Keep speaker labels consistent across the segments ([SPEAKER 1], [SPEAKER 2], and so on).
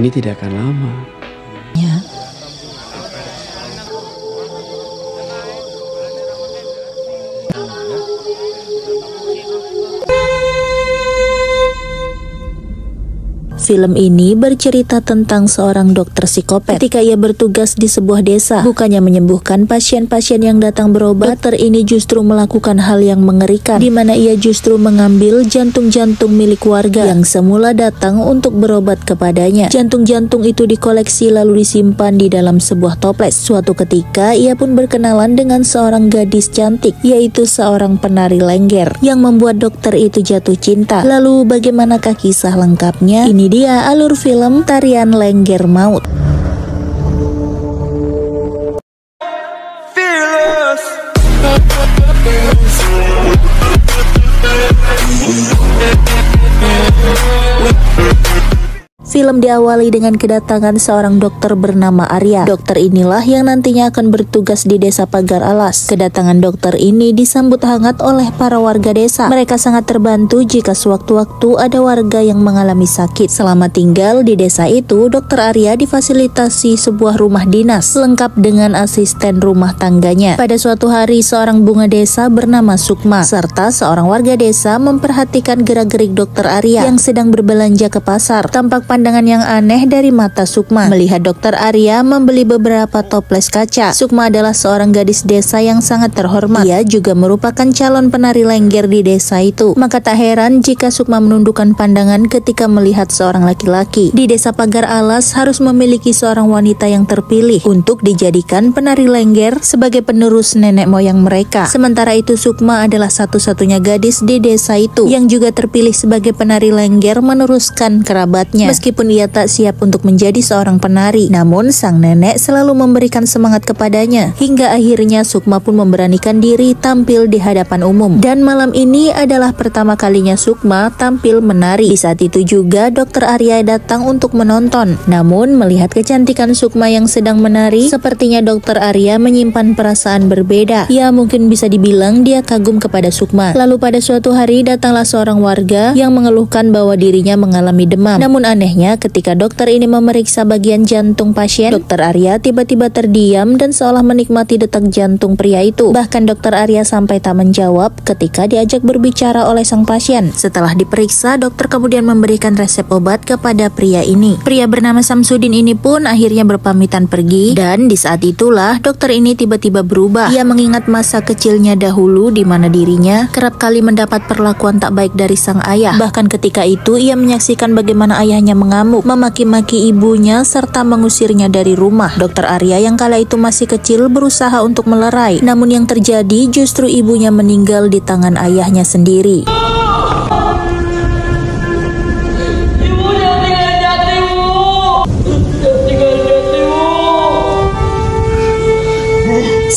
[SPEAKER 1] Ini tidak akan lama.
[SPEAKER 2] Ya. Film ini bercerita tentang seorang dokter psikopat. Ketika ia bertugas di sebuah desa, bukannya menyembuhkan pasien-pasien yang datang berobat, dokter ini justru melakukan hal yang mengerikan, di mana ia justru mengambil jantung-jantung milik warga yang semula datang untuk berobat kepadanya. Jantung-jantung itu dikoleksi lalu disimpan di dalam sebuah toples. Suatu ketika, ia pun berkenalan dengan seorang gadis cantik, yaitu seorang penari lengger, yang membuat dokter itu jatuh cinta. Lalu bagaimanakah kisah lengkapnya? Ini dia alur film Tarian Lengger Maut. Film diawali dengan kedatangan seorang dokter bernama Arya. Dokter inilah yang nantinya akan bertugas di desa Pagar Alas. Kedatangan dokter ini disambut hangat oleh para warga desa. Mereka sangat terbantu jika sewaktu-waktu ada warga yang mengalami sakit. Selama tinggal di desa itu, dokter Arya difasilitasi sebuah rumah dinas lengkap dengan asisten rumah tangganya. Pada suatu hari, seorang bunga desa bernama Sukma serta seorang warga desa memperhatikan gerak-gerik dokter Arya yang sedang berbelanja ke pasar. Tampak pandangan yang aneh dari mata Sukma melihat dokter Arya membeli beberapa toples kaca. Sukma adalah seorang gadis desa yang sangat terhormat. Ia juga merupakan calon penari lengger di desa itu. Maka tak heran jika Sukma menundukkan pandangan ketika melihat seorang laki-laki. Di desa Pagar Alas harus memiliki seorang wanita yang terpilih untuk dijadikan penari lengger sebagai penerus nenek moyang mereka. Sementara itu Sukma adalah satu-satunya gadis di desa itu yang juga terpilih sebagai penari lengger meneruskan kerabatnya. Meskipun ia tak siap untuk menjadi seorang penari, namun sang nenek selalu memberikan semangat kepadanya. Hingga akhirnya Sukma pun memberanikan diri tampil di hadapan umum. Dan malam ini adalah pertama kalinya Sukma tampil menari. Di saat itu juga dokter Arya datang untuk menonton. Namun melihat kecantikan Sukma yang sedang menari, sepertinya dokter Arya menyimpan perasaan berbeda. Ya mungkin bisa dibilang dia kagum kepada Sukma. Lalu pada suatu hari datanglah seorang warga yang mengeluhkan bahwa dirinya mengalami demam. Namun anehnya ketika dokter ini memeriksa bagian jantung pasien, dokter Arya tiba-tiba terdiam dan seolah menikmati detak jantung pria itu. Bahkan dokter Arya sampai tak menjawab ketika diajak berbicara oleh sang pasien. Setelah diperiksa, dokter kemudian memberikan resep obat kepada pria ini. Pria bernama Samsudin ini pun akhirnya berpamitan pergi, dan di saat itulah dokter ini tiba-tiba berubah. Ia mengingat masa kecilnya dahulu di mana dirinya kerap kali mendapat perlakuan tak baik dari sang ayah. Bahkan ketika itu ia menyaksikan bagaimana ayahnya mengamuk, memaki-maki ibunya serta mengusirnya dari rumah. Dokter Arya yang kala itu masih kecil berusaha untuk melerai, namun yang terjadi justru ibunya meninggal di tangan ayahnya sendiri.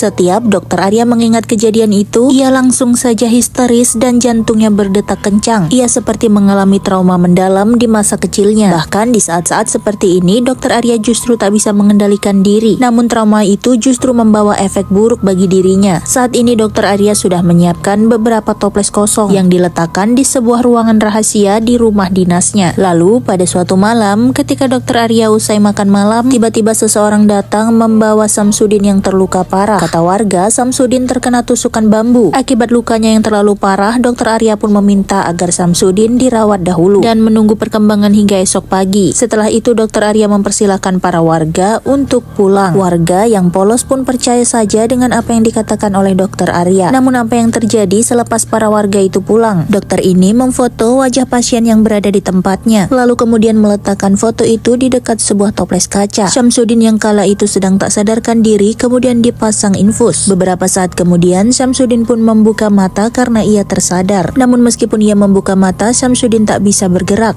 [SPEAKER 2] Setiap dokter Arya mengingat kejadian itu, ia langsung saja histeris dan jantungnya berdetak kencang. Ia seperti mengalami trauma mendalam di masa kecilnya. Bahkan di saat-saat seperti ini, dokter Arya justru tak bisa mengendalikan diri. Namun trauma itu justru membawa efek buruk bagi dirinya. Saat ini dokter Arya sudah menyiapkan beberapa toples kosong yang diletakkan di sebuah ruangan rahasia di rumah dinasnya. Lalu pada suatu malam, ketika dokter Arya usai makan malam, tiba-tiba seseorang datang membawa Samsudin yang terluka parah. Kata warga, Samsudin terkena tusukan bambu. Akibat lukanya yang terlalu parah, dokter Arya pun meminta agar Samsudin dirawat dahulu dan menunggu perkembangan hingga esok pagi. Setelah itu dokter Arya mempersilahkan para warga untuk pulang. Warga yang polos pun percaya saja dengan apa yang dikatakan oleh dokter Arya. Namun apa yang terjadi selepas para warga itu pulang? Dokter ini memfoto wajah pasien yang berada di tempatnya, lalu kemudian meletakkan foto itu di dekat sebuah toples kaca. Samsudin yang kala itu sedang tak sadarkan diri kemudian dipasang infus. Beberapa saat kemudian Samsudin pun membuka mata karena ia tersadar. Namun meskipun ia membuka mata, Samsudin tak bisa bergerak.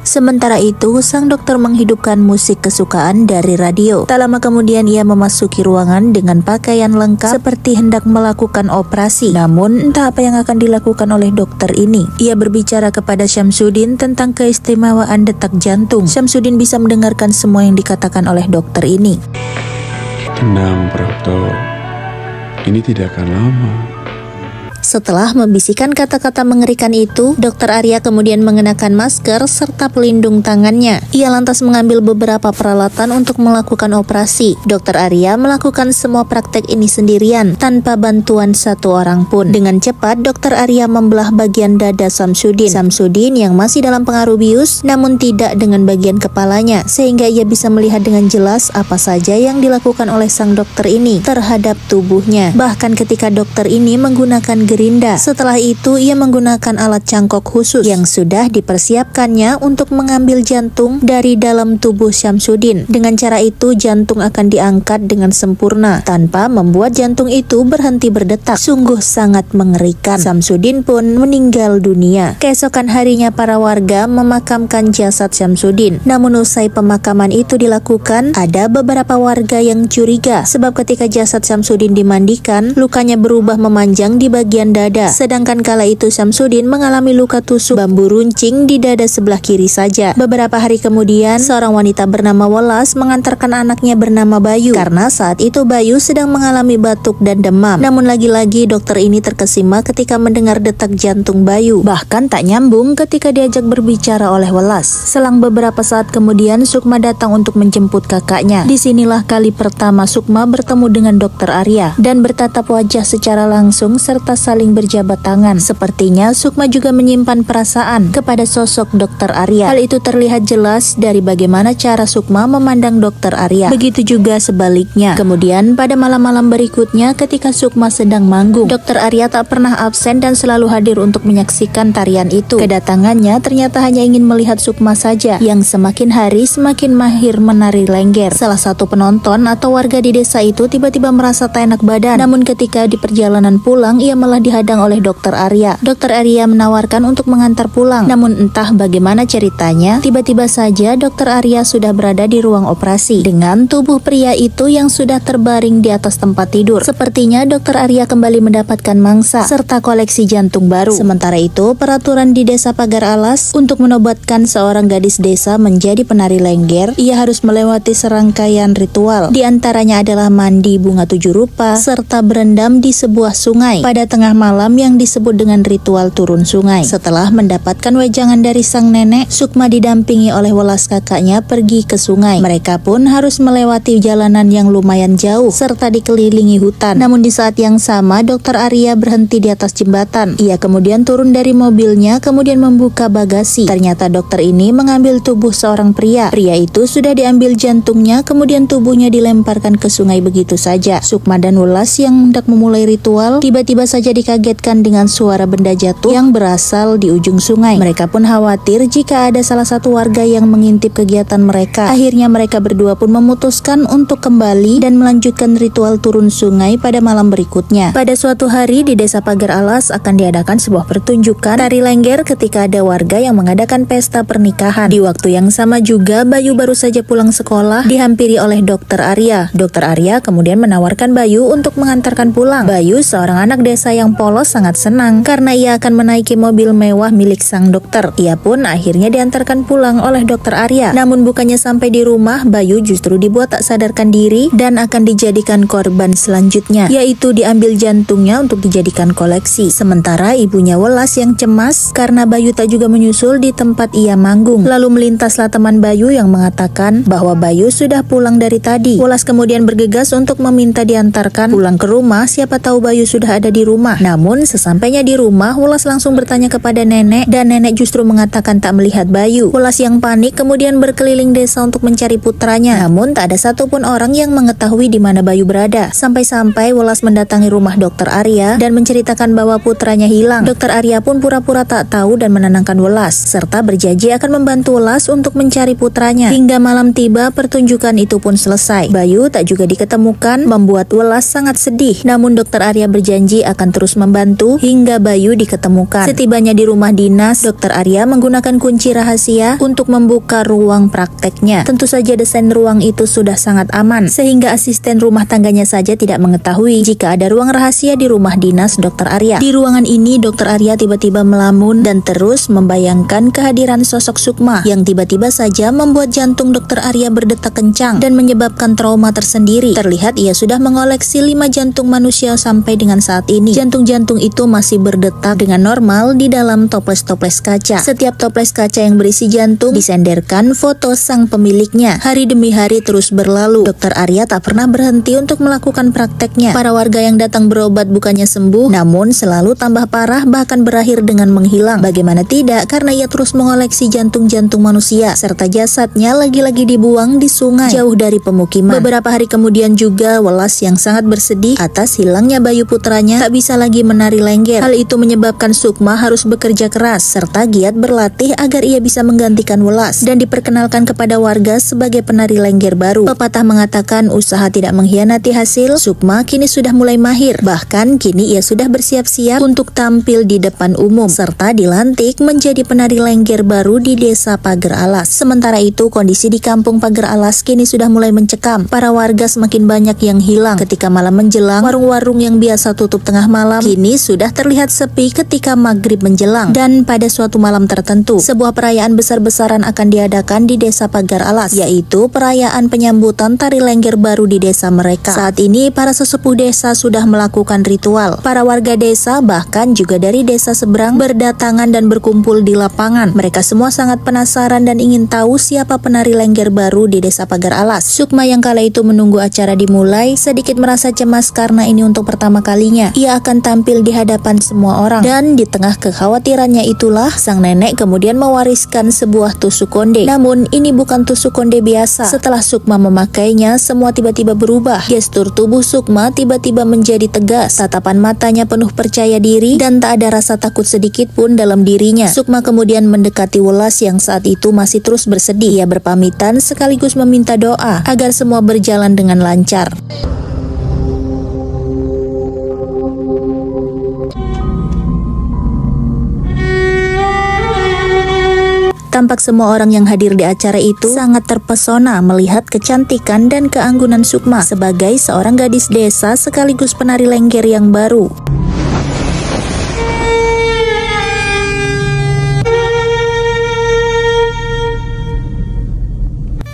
[SPEAKER 2] Sementara itu, sang dokter menghidupkan musik kesukaan dari radio. Tak lama kemudian ia memasuki ruangan dengan pakaian lengkap seperti hendak melakukan operasi. Namun entah apa yang akan dilakukan oleh dokter ini. Ia berbicara kepada Samsudin tentang keistimewaan detak jantung. Samsudin bisa mendengarkan semua yang dikatakan oleh dokter ini.
[SPEAKER 1] Tenang, Prapto. Ini tidak akan lama.
[SPEAKER 2] Setelah membisikkan kata-kata mengerikan itu, Dokter Arya kemudian mengenakan masker serta pelindung tangannya. Ia lantas mengambil beberapa peralatan untuk melakukan operasi. Dokter Arya melakukan semua praktek ini sendirian, tanpa bantuan satu orang pun. Dengan cepat, Dokter Arya membelah bagian dada Samsudin. Samsudin yang masih dalam pengaruh bius, namun tidak dengan bagian kepalanya, sehingga ia bisa melihat dengan jelas apa saja yang dilakukan oleh sang dokter ini terhadap tubuhnya. Bahkan ketika dokter ini menggunakan gerinda, setelah itu ia menggunakan alat cangkok khusus yang sudah dipersiapkannya untuk mengambil jantung dari dalam tubuh Samsudin. Dengan cara itu, jantung akan diangkat dengan sempurna tanpa membuat jantung itu berhenti berdetak. Sungguh sangat mengerikan. Samsudin pun meninggal dunia. Keesokan harinya para warga memakamkan jasad Samsudin. Namun usai pemakaman itu dilakukan, ada beberapa warga yang curiga sebab ketika jasad Samsudin dimandikan, lukanya berubah memanjang di bagian dada. Sedangkan kala itu Samsudin mengalami luka tusuk bambu runcing di dada sebelah kiri saja. Beberapa hari kemudian, seorang wanita bernama Welas mengantarkan anaknya bernama Bayu karena saat itu Bayu sedang mengalami batuk dan demam. Namun lagi-lagi dokter ini terkesima ketika mendengar detak jantung Bayu. Bahkan tak nyambung ketika diajak berbicara oleh Welas. Selang beberapa saat kemudian, Sukma datang untuk menjemput kakaknya. Disinilah kali pertama Sukma bertemu dengan Dokter Arya dan bertatap wajah secara langsung serta saling berjabat tangan. Sepertinya Sukma juga menyimpan perasaan kepada sosok Dokter Arya. Hal itu terlihat jelas dari bagaimana cara Sukma memandang Dokter Arya. Begitu juga sebaliknya. Kemudian pada malam-malam berikutnya ketika Sukma sedang manggung, Dokter Arya tak pernah absen dan selalu hadir untuk menyaksikan tarian itu. Kedatangannya ternyata hanya ingin melihat Sukma saja yang semakin hari semakin mahir menari lengger. Salah satu penonton atau warga di desa itu tiba-tiba merasa tak enak badan. Namun ketika di perjalanan pulang, ia malah dihadang oleh Dokter Arya. Dokter Arya menawarkan untuk mengantar pulang. Namun entah bagaimana ceritanya, tiba-tiba saja Dokter Arya sudah berada di ruang operasi dengan tubuh pria itu yang sudah terbaring di atas tempat tidur. Sepertinya Dokter Arya kembali mendapatkan mangsa serta koleksi jantung baru. Sementara itu, peraturan di Desa Pagar Alas untuk menobatkan seorang gadis desa menjadi penari lengger, ia harus melewati serangkaian ritual. Di antaranya adalah mandi bunga 7 rupa serta berendam di sebuah sungai pada tengah malam yang disebut dengan ritual turun sungai. Setelah mendapatkan wejangan dari sang nenek, Sukma didampingi oleh Welas kakaknya pergi ke sungai. Mereka pun harus melewati jalanan yang lumayan jauh serta dikelilingi hutan. Namun di saat yang sama, Dokter Arya berhenti di atas jembatan. Ia kemudian turun dari mobilnya kemudian membuka bagasi. Ternyata dokter ini mengambil tubuh seorang pria. Pria itu sudah diambil jantungnya, kemudian tubuhnya dilemparkan ke sungai begitu saja. Sukma dan Welas yang hendak memulai ritual tiba-tiba saja dikagetkan dengan suara benda jatuh yang berasal di ujung sungai. Mereka pun khawatir jika ada salah satu warga yang mengintip kegiatan mereka. Akhirnya mereka berdua pun memutuskan untuk kembali dan melanjutkan ritual turun sungai pada malam berikutnya. Pada suatu hari di Desa Pagar Alas akan diadakan sebuah pertunjukan tari lengger ketika ada warga yang mengadakan pesta pernikahan. Di waktu yang sama juga, Bayu baru saja pulang sekolah dihampiri oleh Dokter Arya. Dokter Arya kemudian menawarkan Bayu untuk mengantarkan pulang. Bayu, seorang anak desa yang polos, sangat senang karena ia akan menaiki mobil mewah milik sang dokter. Ia pun akhirnya diantarkan pulang oleh Dokter Arya. Namun bukannya sampai di rumah, Bayu justru dibuat tak sadarkan diri dan akan dijadikan korban selanjutnya, yaitu diambil jantungnya untuk dijadikan koleksi. Sementara ibunya Welas yang cemas karena Bayu tak juga menyusul di tempat ia manggung. Lalu melintaslah teman Bayu yang mengatakan bahwa Bayu sudah pulang dari tadi. Welas kemudian bergegas untuk meminta diantarkan pulang ke rumah, siapa tahu Bayu sudah ada di rumah. Namun sesampainya di rumah, Welas langsung bertanya kepada nenek dan nenek justru mengatakan tak melihat Bayu. Welas yang panik kemudian berkeliling desa untuk mencari putranya. Namun tak ada satupun orang yang mengetahui di mana Bayu berada. Sampai-sampai Welas mendatangi rumah Dokter Arya dan menceritakan bahwa putranya hilang. Dokter Arya pun pura-pura tak tahu dan menenangkan Welas serta berjanji akan membantu Welas untuk mencari putranya. Hingga malam tiba, pertunjukan itu pun selesai. Bayu tak juga diketemukan, membuat Welas sangat sedih. Namun Dokter Arya berjanji akan terus membantu hingga Bayu diketemukan. Setibanya di rumah dinas, Dokter Arya menggunakan kunci rahasia untuk membuka ruang prakteknya. Tentu saja desain ruang itu sudah sangat aman sehingga asisten rumah tangganya saja tidak mengetahui jika ada ruang rahasia di rumah dinas Dokter Arya. Di ruangan ini, Dokter Arya tiba-tiba melamun dan terus membayangkan kehadiran sosok Sukma yang tiba-tiba saja membuat jantung Dokter Arya berdetak kencang dan menyebabkan trauma tersendiri. Terlihat ia sudah mengoleksi 5 jantung manusia sampai dengan saat ini. Jantung jantung-jantung itu masih berdetak dengan normal di dalam toples-toples kaca. Setiap toples kaca yang berisi jantung disenderkan foto sang pemiliknya. Hari demi hari terus berlalu. Dokter Arya tak pernah berhenti untuk melakukan prakteknya. Para warga yang datang berobat bukannya sembuh, namun selalu tambah parah, bahkan berakhir dengan menghilang. Bagaimana tidak, karena ia terus mengoleksi jantung-jantung manusia, serta jasadnya lagi-lagi dibuang di sungai jauh dari pemukiman. Beberapa hari kemudian juga Welas yang sangat bersedih atas hilangnya Bayu putranya tak bisa lagi menari lengger. Hal itu menyebabkan Sukma harus bekerja keras serta giat berlatih agar ia bisa menggantikan Welas dan diperkenalkan kepada warga sebagai penari lengger baru. Pepatah mengatakan usaha tidak mengkhianati hasil. Sukma kini sudah mulai mahir, bahkan kini ia sudah bersiap-siap untuk tampil di depan umum serta dilantik menjadi penari lengger baru di Desa Pagar Alas. Sementara itu kondisi di kampung Pagar Alas kini sudah mulai mencekam. Para warga semakin banyak yang hilang. Ketika malam menjelang, warung-warung yang biasa tutup tengah malam kini sudah terlihat sepi ketika maghrib menjelang. Dan pada suatu malam tertentu, sebuah perayaan besar-besaran akan diadakan di Desa Pagar Alas, yaitu perayaan penyambutan tari lengger baru di desa mereka. Saat ini para sesepuh desa sudah melakukan ritual. Para warga desa bahkan juga dari desa seberang berdatangan dan berkumpul di lapangan. Mereka semua sangat penasaran dan ingin tahu siapa penari lengger baru di Desa Pagar Alas. Sukma yang kala itu menunggu acara dimulai sedikit merasa cemas karena ini untuk pertama kalinya ia akan tampil di hadapan semua orang. Dan di tengah kekhawatirannya itulah sang nenek kemudian mewariskan sebuah tusuk konde. Namun ini bukan tusuk konde biasa. Setelah Sukma memakainya, semua tiba-tiba berubah. Gestur tubuh Sukma tiba-tiba menjadi tegas. Tatapan matanya penuh percaya diri dan tak ada rasa takut sedikit pun dalam dirinya. Sukma kemudian mendekati Welas yang saat itu masih terus bersedih. Ia berpamitan sekaligus meminta doa agar semua berjalan dengan lancar. Tampak semua orang yang hadir di acara itu sangat terpesona melihat kecantikan dan keanggunan Sukma sebagai seorang gadis desa sekaligus penari lengger yang baru.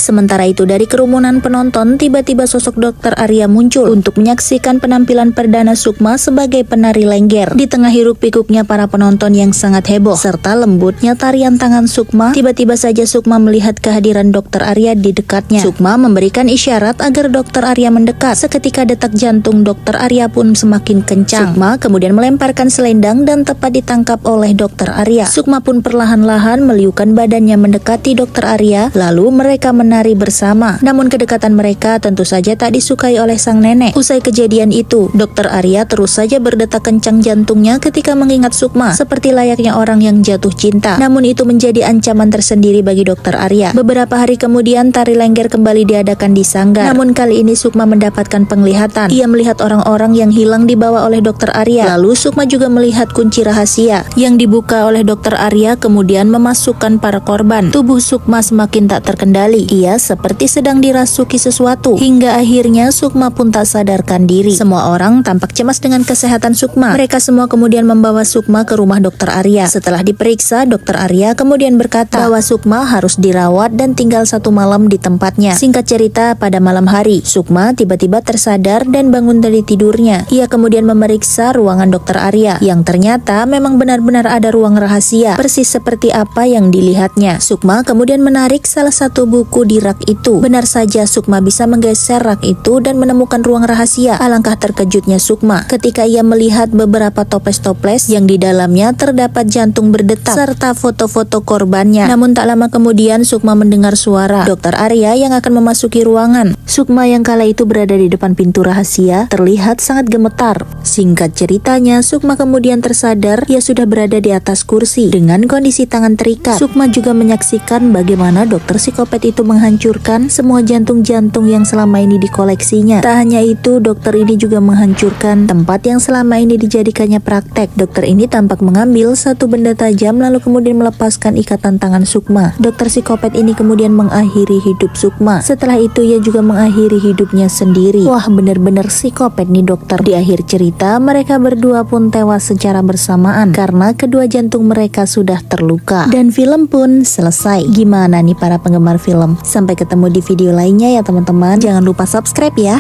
[SPEAKER 2] Sementara itu dari kerumunan penonton tiba-tiba sosok Dokter Arya muncul untuk menyaksikan penampilan perdana Sukma sebagai penari lengger. Di tengah hiruk-pikuknya para penonton yang sangat heboh serta lembutnya tarian tangan Sukma, tiba-tiba saja Sukma melihat kehadiran Dokter Arya di dekatnya. Sukma memberikan isyarat agar Dokter Arya mendekat. Seketika detak jantung Dokter Arya pun semakin kencang. Sukma kemudian melemparkan selendang dan tepat ditangkap oleh Dokter Arya. Sukma pun perlahan-lahan meliukan badannya mendekati Dokter Arya, lalu mereka menari bersama. Namun kedekatan mereka tentu saja tak disukai oleh sang nenek. Usai kejadian itu, Dokter Arya terus saja berdetak kencang jantungnya ketika mengingat Sukma, seperti layaknya orang yang jatuh cinta. Namun itu menjadi ancaman tersendiri bagi Dokter Arya. Beberapa hari kemudian tari lengger kembali diadakan di sanggar. Namun kali ini Sukma mendapatkan penglihatan. Ia melihat orang-orang yang hilang dibawa oleh Dokter Arya. Lalu Sukma juga melihat kunci rahasia yang dibuka oleh Dokter Arya kemudian memasukkan para korban. Tubuh Sukma semakin tak terkendali. Ia seperti sedang dirasuki sesuatu, hingga akhirnya Sukma pun tak sadarkan diri. Semua orang tampak cemas dengan kesehatan Sukma. Mereka semua kemudian membawa Sukma ke rumah Dokter Arya. Setelah diperiksa, Dokter Arya kemudian berkata bahwa Sukma harus dirawat dan tinggal 1 malam di tempatnya. Singkat cerita, pada malam hari, Sukma tiba-tiba tersadar dan bangun dari tidurnya. Ia kemudian memeriksa ruangan Dokter Arya, yang ternyata memang benar-benar ada ruang rahasia, persis seperti apa yang dilihatnya. Sukma kemudian menarik salah satu buku di rak itu. Benar saja Sukma bisa menggeser rak itu dan menemukan ruang rahasia. Alangkah terkejutnya Sukma ketika ia melihat beberapa toples-toples yang di dalamnya terdapat jantung berdetak serta foto-foto korbannya. Namun tak lama kemudian Sukma mendengar suara Dokter Arya yang akan memasuki ruangan. Sukma yang kala itu berada di depan pintu rahasia terlihat sangat gemetar. Singkat ceritanya, Sukma kemudian tersadar ia sudah berada di atas kursi dengan kondisi tangan terikat. Sukma juga menyaksikan bagaimana dokter psikopat itu menghancurkan semua jantung-jantung yang selama ini dikoleksinya. Tak hanya itu, dokter ini juga menghancurkan tempat yang selama ini dijadikannya praktek. Dokter ini tampak mengambil satu benda tajam lalu kemudian melepaskan ikatan tangan Sukma. Dokter psikopat ini kemudian mengakhiri hidup Sukma. Setelah itu ia juga mengakhiri hidupnya sendiri. Wah, benar-benar psikopat nih dokter. Di akhir cerita, mereka berdua pun tewas secara bersamaan karena kedua jantung mereka sudah terluka. Dan film pun selesai. Gimana nih para penggemar film? Sampai ketemu di video lainnya ya teman-teman. Jangan lupa subscribe ya.